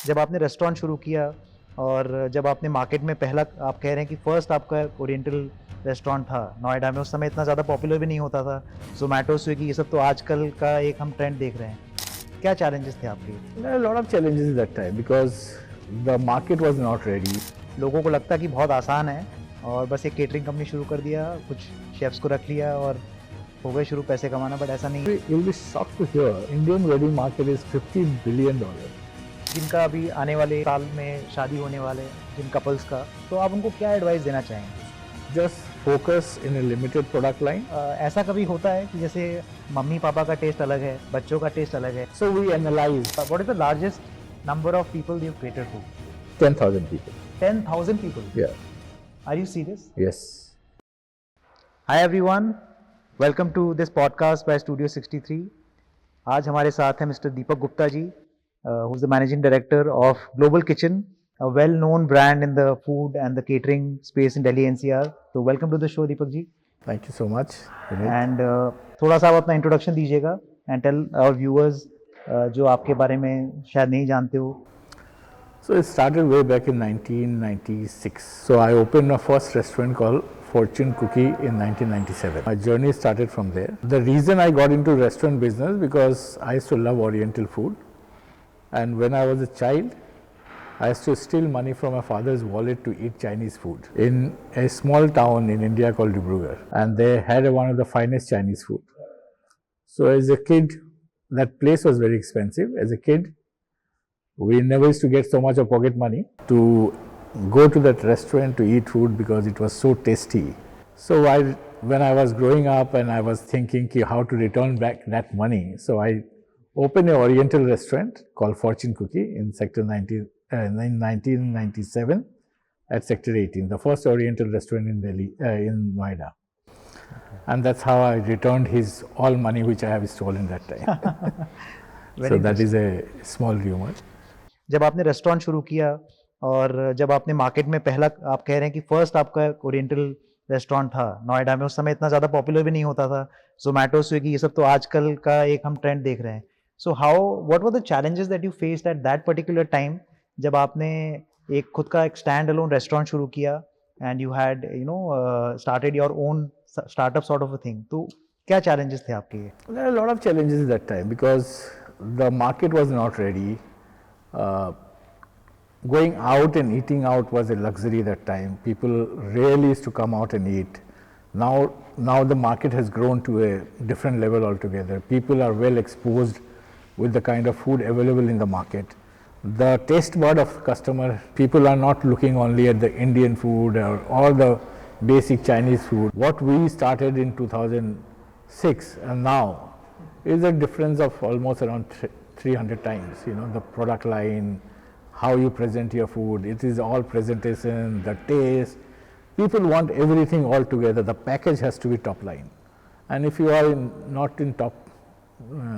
जब आपने रेस्टोरेंट शुरू किया और जब आपने मार्केट में पहला आप कह रहे हैं कि फर्स्ट आपका ओरिएंटल रेस्टोरेंट था नोएडा में, उस समय इतना ज़्यादा पॉपुलर भी नहीं होता था। ज़ोमैटो, स्विगी ये सब तो आजकल का एक हम ट्रेंड देख रहे हैं। क्या चैलेंजेस थे आपके? There are a lot of challenges that time because the market was not ready. लोगों को लगता कि बहुत आसान है और बस एक केटरिंग कंपनी शुरू कर दिया, कुछ शेफ्स को रख लिया और हो गए शुरू पैसे कमाना, बट ऐसा नहीं है। You'll be shocked to hear Indian wedding market is $50 billion. जिनका अभी आने वाले साल में शादी होने वाले जिन कपल्स का, तो आप उनको क्या एडवाइस देना चाहेंगे? Just focus in a limited product line. ऐसा कभी होता है कि जैसे मम्मी पापा का टेस्ट अलग है, बच्चों का टेस्ट अलग है। So we analyze What is the largest number of people you cater to? 10,000 people. 10,000 people. Yeah. Are you serious? Yes. Hi everyone, welcome to this podcast by Studio63. आज हमारे साथ हैं mister Deepak Gupta ji, who is the managing director of Global Kitchen, a well-known brand in the food and the catering space in Delhi NCR. So welcome to the show, Deepak ji. Thank you so much. Vineet. And थोड़ा सा आप अपना introduction दीजिएगा and tell our viewers जो आपके बारे में शायद नहीं जानते हो. So it started way back in 1996. So I opened my first restaurant called Fortune Cookie in 1997. My journey started from there. The reason I got into restaurant business because I used to love Oriental food, and when I was a child, I used to steal money from my father's wallet to eat Chinese food in a small town in India called Dibrugarh, and they had one of the finest Chinese food. So as a kid, that place was very expensive. As a kid, we never used to get so much of pocket money to go to that restaurant to eat food because it was so tasty. So when I was growing up and I was thinking how to return back that money, so I opened an Oriental restaurant called Fortune Cookie in Sector 19, in 1997 at Sector 18, the first Oriental restaurant in Delhi, in Noida. And that's how I returned his all money which I have stolen that time. So that is a small rumor. जब आपने restaurant शुरू किया और जब आपने market में पहला आप कह रहे हैं कि फर्स्ट आपका ओरिएंटल रेस्टोरेंट था नोएडा में, उस समय इतना ज़्यादा पॉपुलर भी नहीं होता था। ज़ोमैटो, स्विगी ये सब तो आजकल का एक हम ट्रेंड देख रहे हैं। So what were the challenges that you faced at that particular time जब आपने एक खुद का एक स्टैंड अलोन रेस्टोरेंट शुरू किया and you had started your own startup sort of a thing, तो क्या चैलेंजेस थे आपके? There are a lot of challenges that time because the market was not ready. Going out and eating out was a luxury that time. People rarely used to come out and eat. Now the market has grown to a different level altogether. People are well exposed with the kind of food available in the market. The taste bud of customer, people are not looking only at the Indian food or the basic Chinese food. What we started in 2006 and now is a difference of almost around 300 times. You know, the product line, how you present your food, it is all presentation, the taste. People want everything all together. The package has to be top line. And if you are not in top,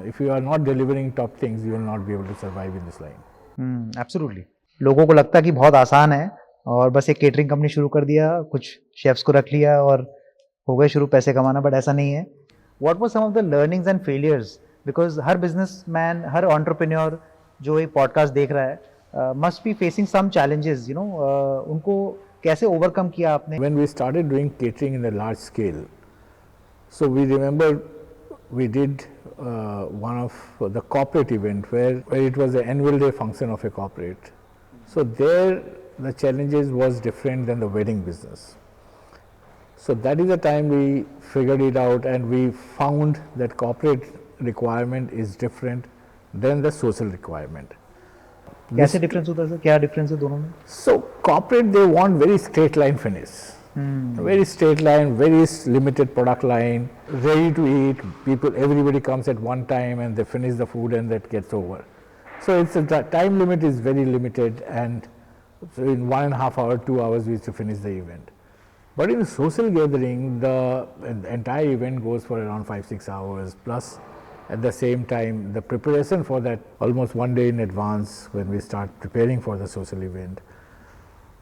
if you are not delivering top things, you will not be able to survive in this line. Absolutely. लोगों को लगता कि बहुत आसान है और बस एक केटरिंग कंपनी शुरू कर दिया, कुछ शेफ्स को रख लिया और हो गए शुरू पैसे कमाना, बट ऐसा नहीं है। What were some of the learnings and failures? Because हर बिजनेसमैन, हर एंटरप्रेन्योर जो एक पॉडकास्ट देख रहा है must be facing some challenges, you know, उनको कैसे ओवरकम किया आपने? When we started doing catering in a large scale, so we remember we did one of the corporate event where it was the annual day function of a corporate. So there the challenges was different than the wedding business. So that is the time we figured it out and we found that corporate requirement is different than the social requirement. कैसे difference होता है? क्या difference है दोनों में? So corporate, they want very straight line finish. Very straight line, very limited product line, ready to eat. Everybody comes at one time and they finish the food and that gets over. So the time limit is very limited, and so in 1.5 hours, 2 hours we used to finish the event. But in a social gathering, the entire event goes for around 5-6 hours, plus at the same time the preparation for that almost 1 day in advance when we start preparing for the social event.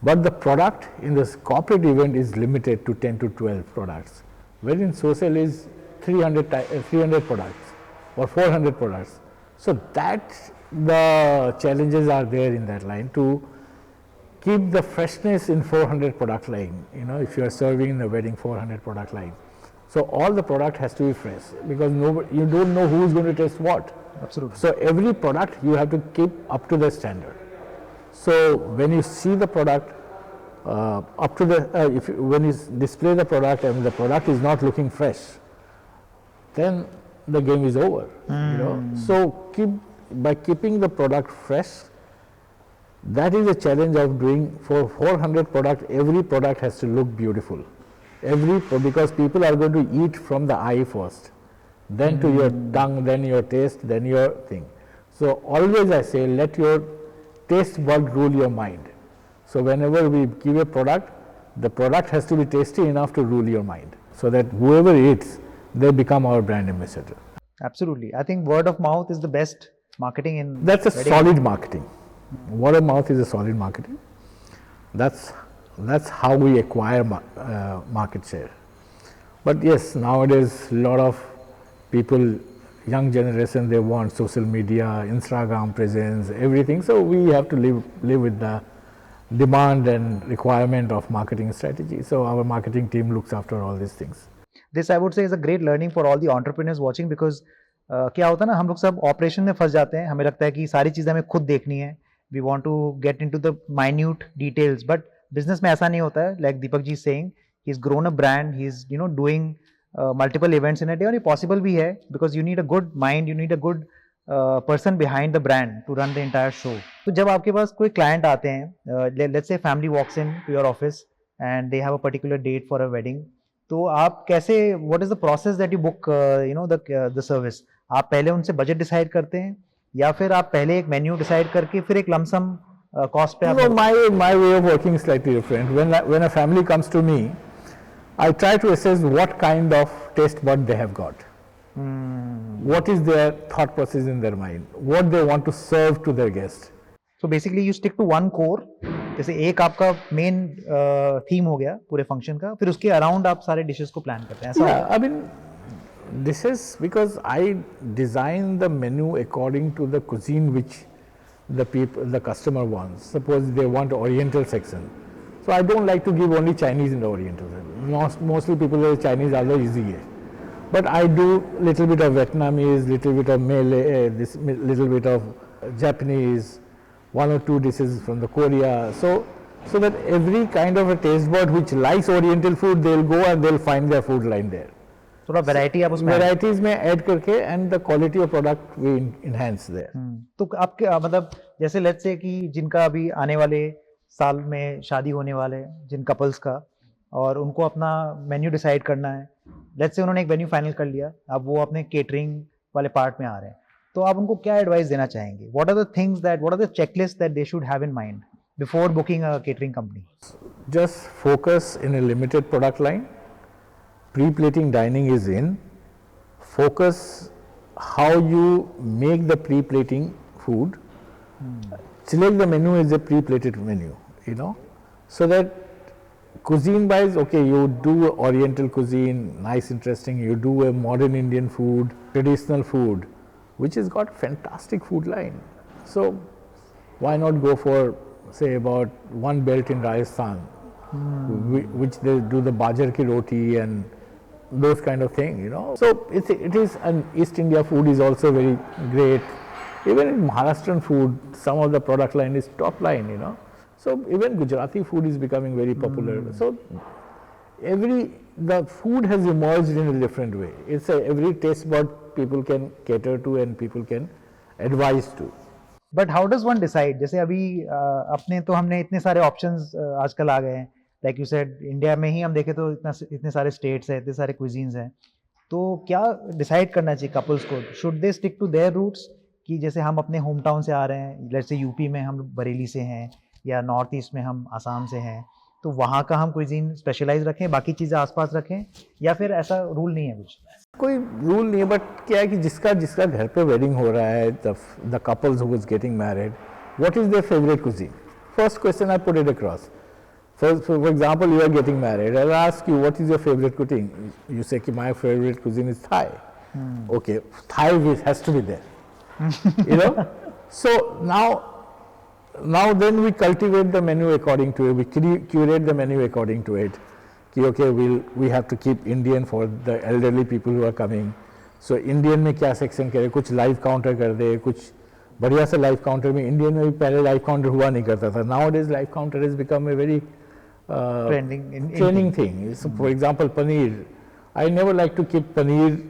But the product in this corporate event is limited to 10 to 12 products, wherein social is 300 products or 400 products. So that the challenges are there in that line to keep the freshness in 400 product line. You know, if you are serving in a wedding 400 product line, so all the product has to be fresh because you don't know who is going to taste what. Absolutely. So every product you have to keep up to the standard. So when you see the product up to the when you display the product and the product is not looking fresh, then the game is over. You know, so by keeping the product fresh, that is a challenge of doing for 400 product. Every product has to look beautiful. Because people are going to eat from the eye first, then to your tongue, then your taste, then your thing. So always I say, let your taste bud rule your mind. So whenever we give a product, the product has to be tasty enough to rule your mind, so that whoever eats, they become our brand ambassador. Absolutely. I think word of mouth is the best marketing in That's a wedding. solid marketing. Word of mouth is a solid marketing. That's how we acquire market share. But yes, nowadays a lot of people, young generation, they want social media, Instagram presence, everything. So we have to live with the demand and requirement of marketing strategy. So our marketing team looks after all these things. This I would say is a great learning for all the entrepreneurs watching because क्या होता है ना, हम लोग सब operation में फंस जाते हैं. हमें लगता है कि सारी चीज़ें हमें खुद देखनी है. We want to get into the minute details, but business में ऐसा नहीं होता है. Like Deepak ji is saying, he's grown a brand, he's doing multiple events in a day, और ये possible भी है because you need a good mind, you need a good person behind the brand to run the entire show. तो जब आपके पास कोई client आते हैं, let's say family walks in to your office and they have a particular date for a wedding, तो आप कैसे, what is the process that you book the service? आप पहले उनसे बजट डिसाइड करते हैं या फिर आप पहले एक मेन्यू डिसाइड करके फिर एक लमसम कॉस्ट पे आप? No, my way of working is slightly different. When a family comes to me, I try to assess what kind of taste bud they have got. What is their thought process in their mind, what they want to serve to their guest. So basically you stick to one core. जैसे एक आपका main theme हो गया पूरे function का, फिर उसके around आप सारे डिशेस को प्लान करते हैं, ऐसा? Yeah, I mean, this is because I design the menu according to the cuisine which the customer wants. Suppose they want Oriental section, so I don't like to give only Chinese in the Oriental section. Mostly people say Chinese are the easy, but I do little bit of Vietnamese, little bit of Malay, this little bit of Japanese, one or two dishes from the Korea, so that every kind of a taste bud which likes Oriental food, they'll go and they'll find their food line there. थोड़ा variety आप उसमें Varieties में add करके and the quality of product we enhance there. तो आपके मतलब जैसे let's say कि जिनका अभी आने वाले साल में शादी होने वाले जिन कपल्स का, और उनको अपना मेन्यू डिसाइड करना है, लेट्स से उन्होंने एक वेन्यू फाइनल कर लिया, अब वो अपने केटरिंग वाले पार्ट में आ रहे हैं, तो आप उनको क्या एडवाइस देना चाहेंगे? What are the checklist that they should have in mind before booking a catering company? Just focus in a limited product line. Pre-plating dining is in. Focus how you make the pre-plating food. Select the menu as a pre-plated menu, so that cuisine wise, okay, you do Oriental cuisine, nice, interesting, you do a modern Indian food, traditional food, which has got fantastic food line. So why not go for, say, about one belt in Rajasthan, which they do the bajar ki roti and those kind of thing, So it is, and East India food is also very great. Even in Maharashtrian food, some of the product line is top line, So even Gujarati food is becoming very popular. So the food has emerged in a different way. It's every taste bud people can cater to and people can advise to. But how does one decide? जैसे अभी अपने तो हमने इतने सारे options आजकल आ गए हैं, लाइक यू सेड, इंडिया में ही हम देखें तो इतने सारे स्टेट्स हैं, इतने सारे क्विजीन्स हैं, तो क्या डिसाइड करना चाहिए कपल्स को? Should they stick to their roots, कि जैसे हम अपने होम टाउन से आ रहे हैं, लेट्स से यूपी में हम बरेली से हैं या नॉर्थ ईस्ट में हम आसाम से हैं, तो वहाँ का हम क्विजीन स्पेशलाइज रखें, बाकी चीज़ें आसपास रखें, या फिर ऐसा रूल नहीं है कुछ? कोई रूल नहीं है, बट क्या है कि जिसका घर पे वेडिंग हो रहा है, the couples who is getting married, what is their favourite cuisine? First question I put it across. For example, you are getting married, I'll ask you, what is your favorite cuisine? You say, my favorite cuisine is Thai. Okay, Thai has to be there. So now then we cultivate the menu according to it. We curate the menu according to it. Okay, we have to keep Indian for the elderly people who are coming. So Indian में क्या section करे, कुछ live counter कर दे, कुछ बढ़िया से live counter में. Indian में भी पहले लाइव काउंटर हुआ नहीं करता था. Nowadays live counter has become a very trending thing. So for example, paneer. I never like to keep paneer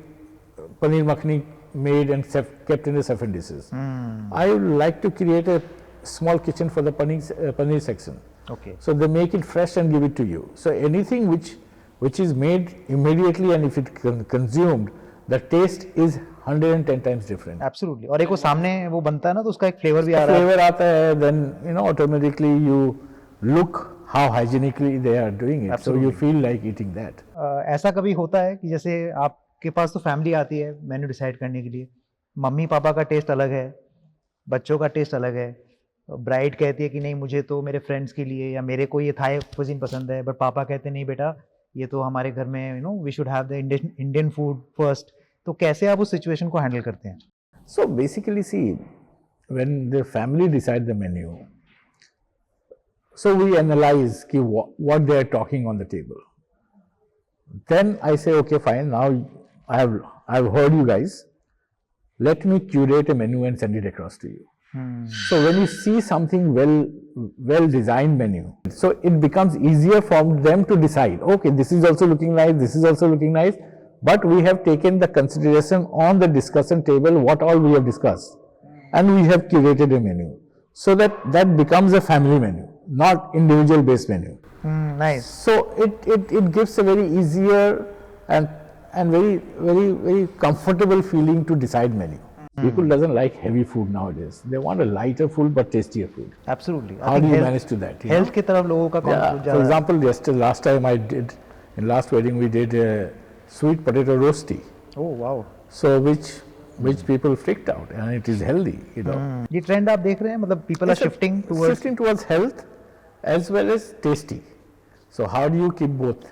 makhani made and kept in the separate dishes. I would like to create a small kitchen for the paneer section. Okay. So they make it fresh and give it to you. So anything which is made immediately and if it consumed, the taste is 110 times different. Absolutely. और एक वो सामने वो बनता है ना तो उसका एक फ्लेवर भी आ रहा है. Flavor आता है, then automatically you look how hygienically they are doing it. Absolutely. So you feel like eating that. ऐसा कभी होता है कि जैसे आपके पास तो फैमिली आती है मेन्यू डिसाइड करने के लिए, मम्मी पापा का टेस्ट अलग है, बच्चों का टेस्ट अलग है, ब्राइड कहती है कि नहीं मुझे तो मेरे फ्रेंड्स के लिए या मेरे को ये थाई कुजीन पसंद है, बट पापा कहते नहीं बेटा ये तो हमारे घर में we should have the Indian food first. तो कैसे आप उस सिचुएशन को हैंडल करते हैं? So basically see, when the family decide the menu, so we analyze what they are talking on the table. Then I say, okay, fine, now I have heard you guys, let me curate a menu and send it across to you. So when you see something well designed menu, so it becomes easier for them to decide, okay, this is also looking nice, this is also looking nice, but we have taken the consideration on the discussion table what all we have discussed, and we have curated a menu, so that becomes a family menu, not individual based menu. Nice. So it gives a very easier and very comfortable feeling to decide menu. People doesn't like heavy food nowadays. They want a lighter food but tastier food. Absolutely. How do you manage to that? Health के तरफ लोगों का For example, last time I did, in last wedding we did a sweet potato roasty. Oh wow. So which people freaked out, and it is healthy, ये trend आप देख रहे हैं, मतलब people are shifting towards health as well as tasty. So how do you keep both?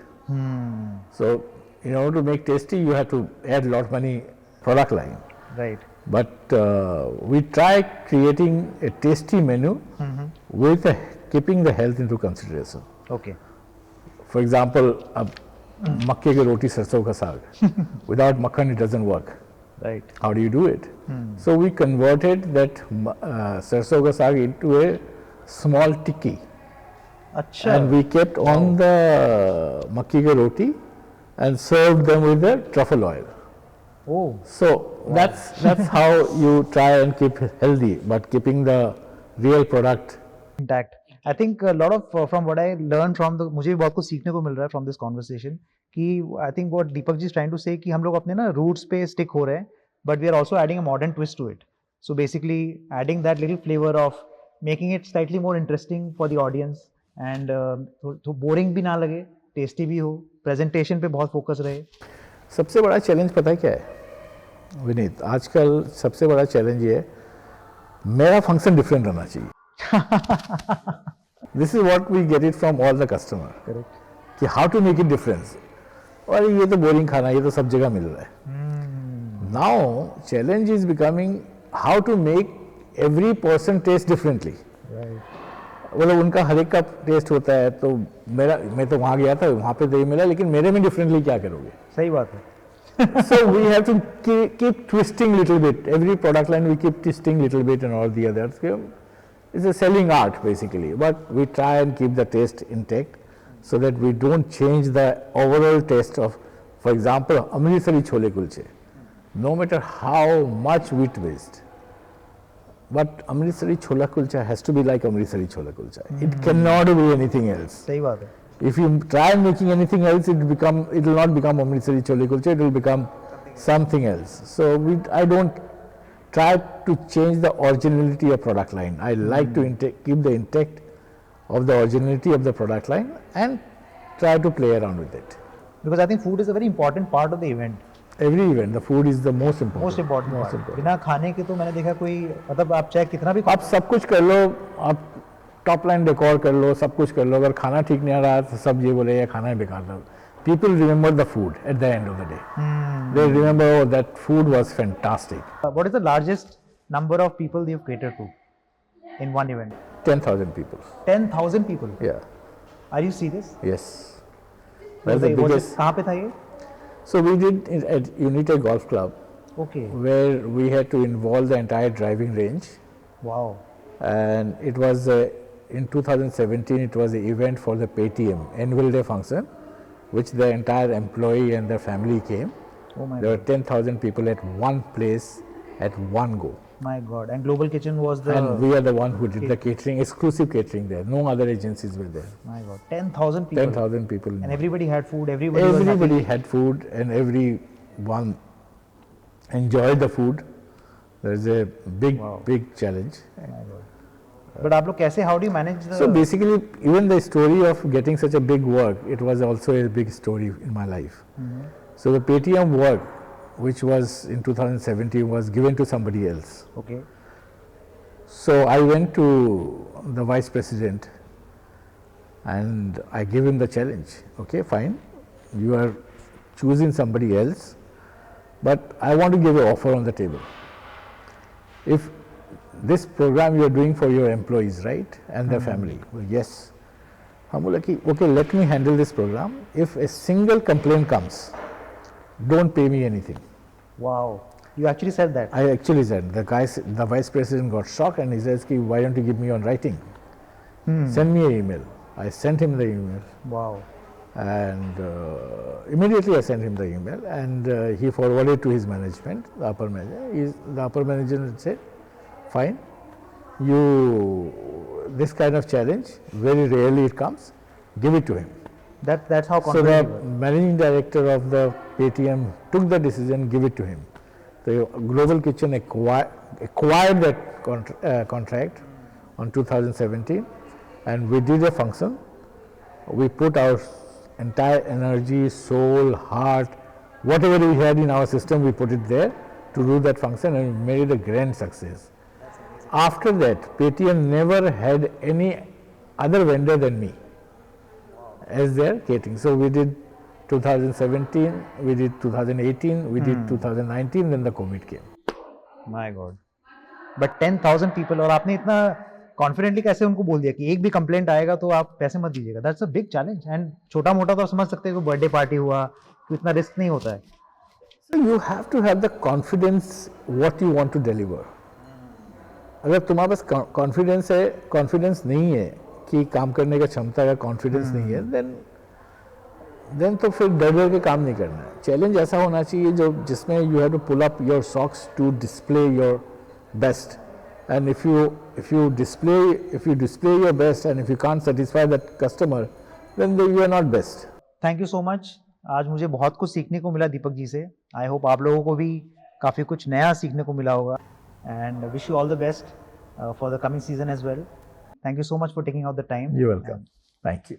So in order to make tasty, you have to add a lot of money product line. Right. But we try creating a tasty menu with keeping the health into consideration. Okay. For example, makke ki roti sarson ka saag. Without makhan it doesn't work. Right. How do you do it? So we converted that sarson ka saag into a small tikki. अच्छा. And we kept on the makki ki roti and served them with the truffle oil. Oh. So that's how you try and keep healthy, but keeping the real product intact. I think a lot of from what I learned from the मुझे भी बहुत कुछ सीखने को मिल रहा है from this conversation कि I think what Deepak ji is trying to say कि हम लोग अपने ना roots पे stick हो रहे हैं, but we are also adding a modern twist to it. So basically adding that little flavor of making it slightly more interesting for the audience and तो boring भी ना लगे, tasty भी हो, presentation पे बहुत focus रहे. सबसे बड़ा चैलेंज पता है क्या है विनीत? आजकल सबसे बड़ा चैलेंज ये है, मेरा फंक्शन डिफरेंट रहना चाहिए. This is what we get it from all the customer. Correct. कि how to make it difference. और ये तो बोरिंग खाना, ये तो सब जगह मिल रहा है. Now challenge is becoming how to make every person taste differently. मतलब उनका हर एक का टेस्ट होता है, तो मैं तो वहाँ गया था, वहाँ पे तो ये मिला, लेकिन मेरे में डिफरेंटली क्या करोगे? सही बात है. So we have to keep twisting little bit. Every product line we keep twisting little bit and all the others. It's a selling art basically, but we try and keep the taste intact so that we don't change the overall taste of, for example, Amritsari chole kulche. No matter how much wheat waste, but Amritsari chola kulcha has to be like Amritsari chola kulcha. It cannot be anything else. सही बात है. If you try making anything else, it will not become Amritsari chole kulcha. It will become something else. So I don't try to change the originality of product line. I like to keep the intact of the originality of the product line and try to play around with it. Because I think food is a very important part of the event. Every event, the food is the most important. Most important. बिना खाने के तो मैंने देखा कोई, मतलब आप चाहे कितना भी आप सब कुछ कर लो, आप टॉप लाइन डेकोर कर लो, सब कुछ कर लो, अगर खाना ठीक नहीं आ रहा तो सब ये बोले ये खाना ही बेकार था. People remember the food at the end of the day. They remember, oh, that food was fantastic. What is the largest number of people you've catered to in one event? 10,000 people. 10,000 people. Yeah. Are you serious? Yes. Was That's the it, was it, biggest. कहाँ पे था ये? So we did it at Unite Golf Club, Okay. where we had to involve the entire driving range, Wow. and it was in 2017. It was the event for the Paytm annual day function, which the entire employee and their family came. Oh my There were God. 10,000 people at one place at one go. My God. And Global Kitchen was the. And we are the one who did the catering, exclusive catering there. No other agencies were there. My God. 10,000 people. 10,000 people. And everybody had food. Everybody was happy. Everybody had food, and everyone enjoyed the food. There's a big, big challenge. My God. But आप लोग कैसे? How do you manage the? So basically, even the story of getting such a big work, it was also a big story in my life. So the Paytm work, which was in 2017, was given to somebody else. Okay. So I went to the vice president and I gave him the challenge. Okay, fine, you are choosing somebody else, but I want to give an offer on the table. If this program you are doing for your employees, right, and their family, well, yes. हम बोला कि okay, let me handle this program. If a single complaint comes, don't pay me anything. Wow. You actually said that. I actually said, the vice president got shocked and he says, why don't you give me on writing? Send me an email. I sent him the email. Wow. And immediately I sent him the email, and he forwarded to his management, the upper manager. The upper manager said, fine, this kind of challenge, very rarely it comes, give it to him. That's how So confident the you were. managing director of the Paytm took the decision, give it to him. The Global Kitchen acquired that contract on 2017, and we did a function. We put our entire energy, soul, heart, whatever we had in our system, we put it there to do that function, and we made it a grand success. After that, Paytm never had any other vendor than me as their catering. So we did 2017, we did 2018, we did 2019, then the COVID came. My God. But 10,000 people, और आपने इतना confidently कैसे उनको बोल दिया कि एक भी कंप्लेंट आएगा तो आप पैसे मत दीजिएगा? That's a big challenge. And छोटा मोटा तो आप समझ सकते हैं कि बर्थडे पार्टी हुआ तो इतना रिस्क नहीं होता है. So you have to have the confidence what you want to deliver. अगर तुम्हारे पास कॉन्फिडेंस है, कॉन्फिडेंस नहीं है कि काम करने का क्षमता का कॉन्फिडेंस नहीं है, देन तो फिर डर डर के काम नहीं करना है. चैलेंज ऐसा होना चाहिए जो जिसमें you have to pull up your socks to display your best. And if you display your best, and if you can't satisfy that customer, then you are not best. Thank you so much. आज मुझे बहुत कुछ सीखने को मिला दीपक जी से. I hope आप लोगों को भी काफ़ी कुछ नया सीखने को मिला होगा. And wish you all the best for the coming season as well. Thank you so much for taking out the time. You're welcome. Thank you.